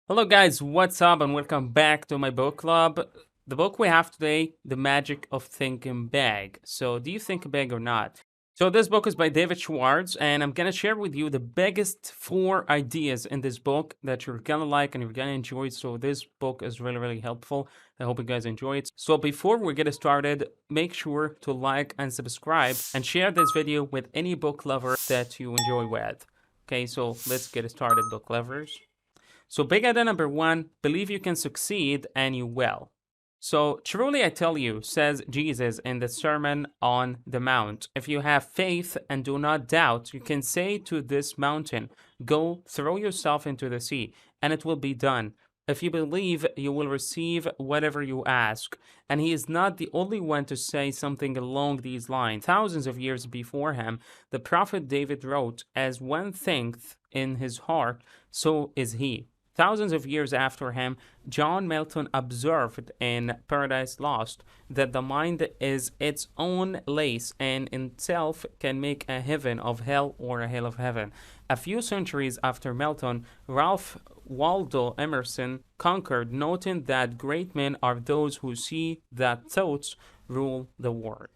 Hello, guys, what's up, and welcome back to my book club. The book we have today, The Magic of Thinking Big. So, do you think big or not? So, this book is by David Shwartz, and I'm gonna share with you the biggest four ideas in this book that you're gonna like and you're gonna enjoy. So, this book is really, really helpful. I hope you guys enjoy it. So, before we get started, make sure to like and subscribe and share this video with any book lover that you enjoy with. Okay, so let's get started, book lovers. So, big idea number one, believe you can succeed and you will. So, truly I tell you, says Jesus in the Sermon on the Mount, if you have faith and do not doubt, you can say to this mountain, go throw yourself into the sea, and it will be done. If you believe, you will receive whatever you ask. And he is not the only one to say something along these lines. Thousands of years before him, the prophet David wrote, as one thinketh in his heart, so is he. Thousands of years after him, John Milton observed in Paradise Lost that the mind is its own lace and in itself can make a heaven of hell or a hell of heaven. A few centuries after Milton, Ralph Waldo Emerson concurred, noting that great men are those who see that thoughts rule the world.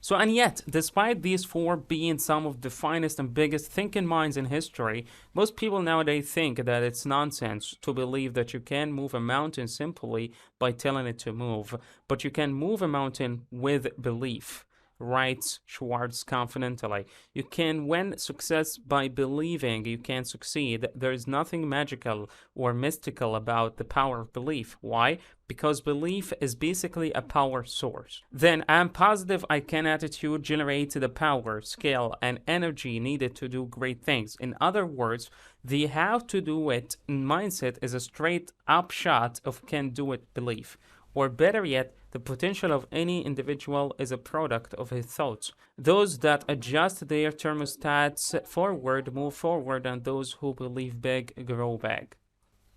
So, and yet, despite these four being some of the finest and biggest thinking minds in history, most people nowadays think that it's nonsense to believe that you can move a mountain simply by telling it to move, but you can move a mountain with belief. Writes Schwartz confidently. You can win success by believing you can succeed. There is nothing magical or mystical about the power of belief. Why? Because belief is basically a power source. Then I'm positive I can attitude generate the power, skill, and energy needed to do great things. In other words, the how to do it mindset is a straight upshot of can do it belief. Or better yet, the potential of any individual is a product of his thoughts. Those that adjust their thermostats forward move forward, and those who believe big grow big.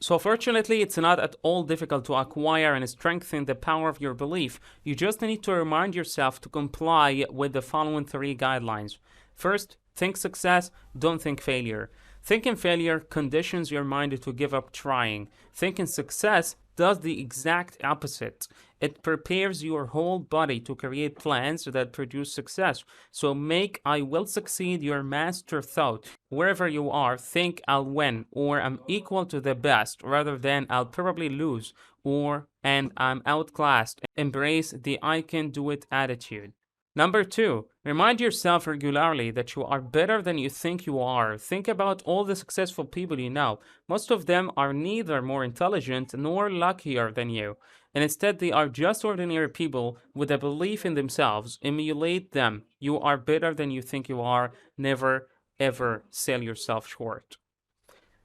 So, fortunately, it's not at all difficult to acquire and strengthen the power of your belief. You just need to remind yourself to comply with the following three guidelines. First, think success, don't think failure. Thinking failure conditions your mind to give up trying. Thinking success does the exact opposite. It prepares your whole body to create plans that produce success. So make I will succeed your master thought. Wherever you are, think I'll win or I'm equal to the best rather than I'll probably lose or and I'm outclassed. Embrace the I can do it attitude. Number two, remind yourself regularly that you are better than you think you are. Think about all the successful people you know. Most of them are neither more intelligent nor luckier than you, and instead they are just ordinary people with a belief in themselves. Emulate them. You are better than you think you are. Never, ever sell yourself short.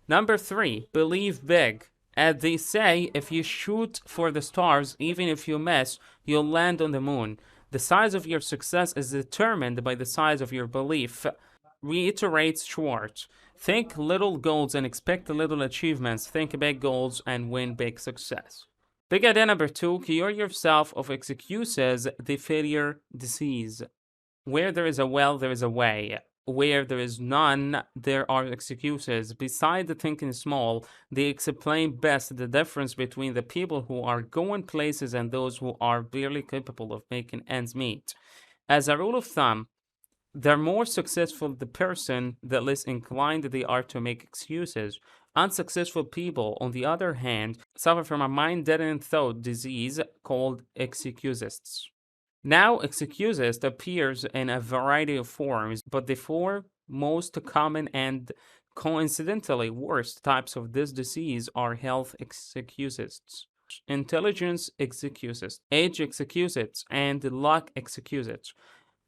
Number three, believe big. As they say, if you shoot for the stars, even if you miss, you'll land on the moon. The size of your success is determined by the size of your belief. Reiterates Schwartz. Think little goals and expect little achievements. Think big goals and win big success. Big idea number two, cure yourself of excuses, the failure disease. Where there is a will, there is a way. Where there is none, there are excuses. Beside the thinking small, they explain best the difference between the people who are going places and those who are barely capable of making ends meet. As a rule of thumb, the more successful the person, the less inclined they are to make excuses. Unsuccessful people, on the other hand, suffer from a mind-deadening thought disease called excusists. Now, excusist appears in a variety of forms, but the four most common and coincidentally worst types of this disease are health excusists, intelligence excusists, age excusists, and luck excusists.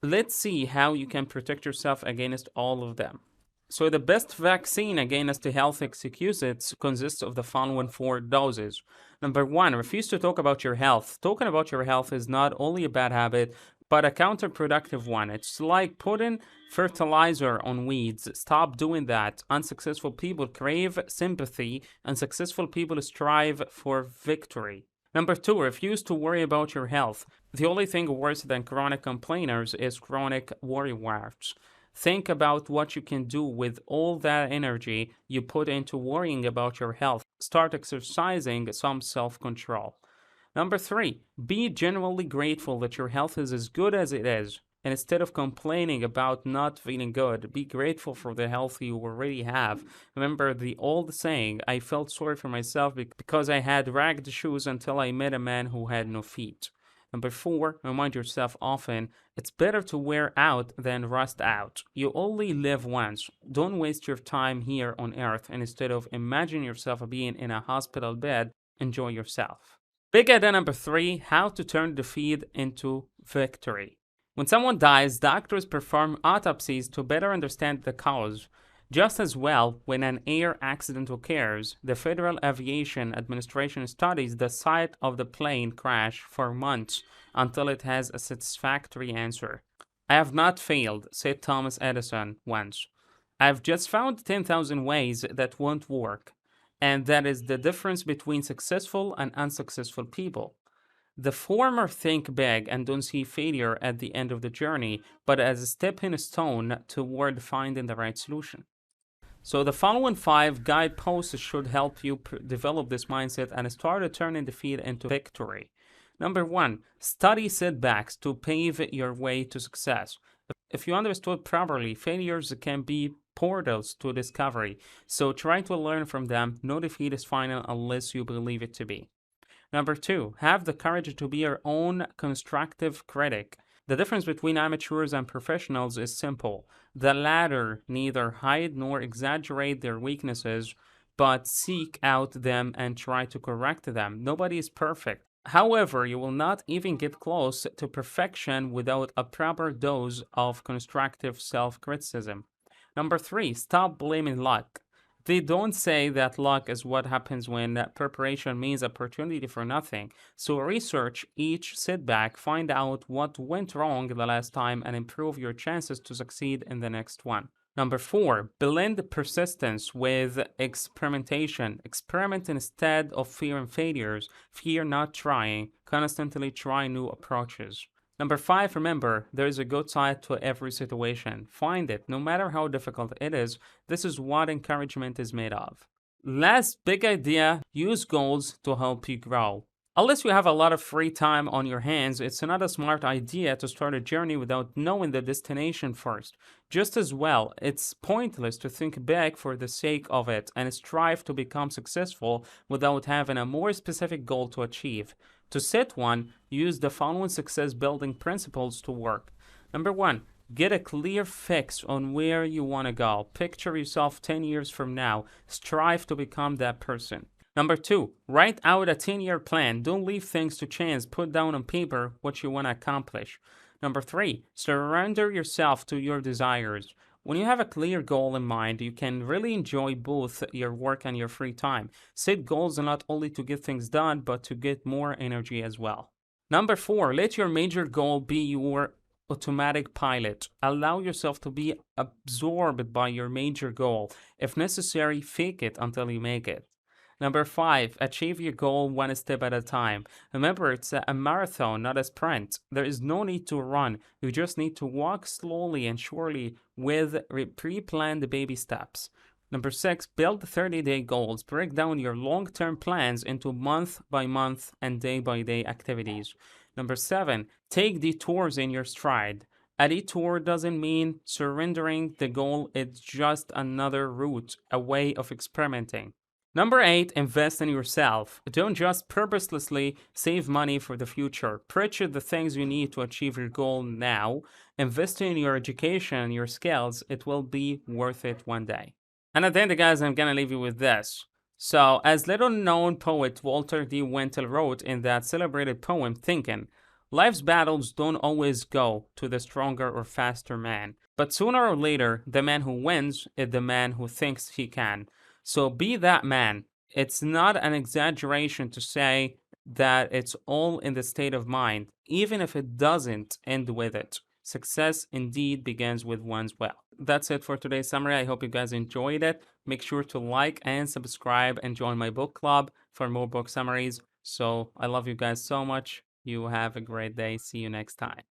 Let's see how you can protect yourself against all of them. So the best vaccine against the health excuses consists of the following four doses. Number one, refuse to talk about your health. Talking about your health is not only a bad habit, but a counterproductive one. It's like putting fertilizer on weeds. Stop doing that. Unsuccessful people crave sympathy, and successful people strive for victory. Number two, refuse to worry about your health. The only thing worse than chronic complainers is chronic worrywarts. Think about what you can do with all that energy you put into worrying about your health. start exercising some self control. Number three, be genuinely grateful that your health is as good as it is. And instead of complaining about not feeling good, be grateful for the health you already have. Remember the old saying, I felt sorry for myself because I had ragged shoes until I met a man who had no feet. Number four, remind yourself often, it's better to wear out than rust out. You only live once. Don't waste your time here on earth, and instead of imagine yourself being in a hospital bed, enjoy yourself. Big idea number three, how to turn defeat into victory. When someone dies, doctors perform autopsies to better understand the cause. Just as well, when an air accident occurs, the Federal Aviation Administration studies the site of the plane crash for months until it has a satisfactory answer. I have not failed, said Thomas Edison once. I've just found 10,000 ways that won't work. And that is the difference between successful and unsuccessful people. The former think big and don't see failure at the end of the journey, but as a stepping stone toward finding the right solution. So the following five guideposts should help you develop this mindset and start turning defeat into victory. Number one, study setbacks to pave your way to success. If you understood properly, failures can be portals to discovery. So try to learn from them. No defeat is final unless you believe it to be. Number two, have the courage to be your own constructive critic. The difference between amateurs and professionals is simple. The latter neither hide nor exaggerate their weaknesses, but seek out them and try to correct them. Nobody is perfect. However, you will not even get close to perfection without a proper dose of constructive self criticism. Number three, stop blaming luck. They don't say that luck is what happens when preparation means opportunity for nothing. So research each setback, find out what went wrong the last time, and improve your chances to succeed in the next one. Number four, blend persistence with experimentation. Experiment instead of fearing failures. Fear not trying. Constantly try new approaches. Number five, remember, there is a good side to every situation. Find it, no matter how difficult it is. This is what encouragement is made of. Last big idea, use goals to help you grow. Unless you have a lot of free time on your hands, it's not a smart idea to start a journey without knowing the destination first. Just as well, it's pointless to think big for the sake of it and strive to become successful without having a more specific goal to achieve. To set one, use the following success building principles to work. Number one, get a clear fix on where you want to go. Picture yourself 10 years from now. Strive to become that person. Number two, write out a 10-year plan. Don't leave things to chance. Put down on paper what you want to accomplish. Number three, surrender yourself to your desires. When you have a clear goal in mind, you can really enjoy both your work and your free time. Set goals not only to get things done, but to get more energy as well. Number four, let your major goal be your automatic pilot. Allow yourself to be absorbed by your major goal. If necessary, fake it until you make it. Number five, achieve your goal one step at a time. Remember, it's a marathon, not a sprint. There is no need to run. You just need to walk slowly and surely with pre-planned baby steps. Number six, build 30-day goals. Break down your long-term plans into month-by-month and day-by-day activities. Number seven, take detours in your stride. A detour doesn't mean surrendering the goal. It's just another route, a way of experimenting. Number eight, invest in yourself. Don't just purposelessly save money for the future. Purchase the things you need to achieve your goal now. Invest in your education and your skills. It will be worth it one day. And at the end, guys, I'm gonna leave you with this. So, as little-known poet Walter D. Wintle wrote in that celebrated poem, Thinking, life's battles don't always go to the stronger or faster man. But sooner or later, the man who wins is the man who thinks he can. So be that man. It's not an exaggeration to say that it's all in the state of mind, even if it doesn't end with it. Success indeed begins with one's will. That's it for today's summary. I hope you guys enjoyed it. Make sure to like and subscribe and join my book club for more book summaries. So I love you guys so much. You have a great day. See you next time.